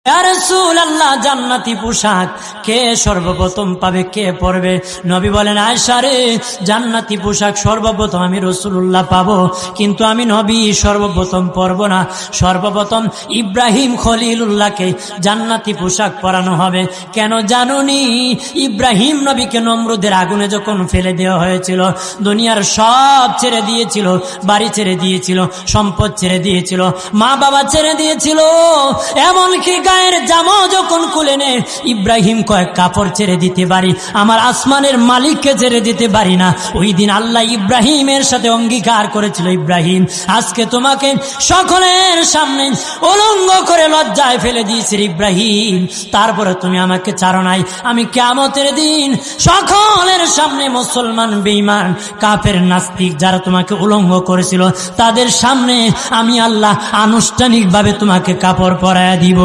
ইয়া রাসূলুল্লাহ, জান্নাতি পোশাক কে সর্বপ্রথম পাবে, কে পরবে? নবী বলেন, আয়েশা রে, জান্নাতি পোশাক সর্বপ্রথম আমি রাসূলুল্লাহ পাবো, কিন্তু আমি নবী সর্বপ্রথম পরব না। সর্বপ্রথম ইব্রাহিম খলিলুল্লাহকে জান্নাতি পোশাক পরানো হবে। কেন জানুনি? ইব্রাহিম নবীকে নমরুদের আগুনে যখন ফেলে দেওয়া হয়েছিল, দুনিয়ার সব ছেড়ে দিয়েছিল, বাড়ি ছেড়ে দিয়েছিল, সম্পদ ছেড়ে দিয়েছিল, মা বাবা ছেড়ে দিয়েছিল, এমনকি গায়ের জামা যখন খুলে নেয়, ইব্রাহিম কয়েক কাপড় ছেড়ে দিতে পারি, আমার আসমানের মালিককে ছেড়ে দিতে পারি না। ওই দিন আল্লাহ ইব্রাহিমের সাথে অঙ্গীকার করেছিল, ইব্রাহিম, আজকে তোমাকে সকলের সামনে উলঙ্গ করে লজ্জায় ফেলে দিয়েছি ইব্রাহিম, তারপরে তুমি আমাকে ছাড়ো নাই। আমি কিয়ামতের দিন সকলের সামনে মুসলমান, বেঈমান, কাফের, নাস্তিক যারা তোমাকে উলঙ্গ করেছিল, তাদের সামনে আমি আল্লাহ আনুষ্ঠানিকভাবে তোমাকে কাপড় পরায়া দিব।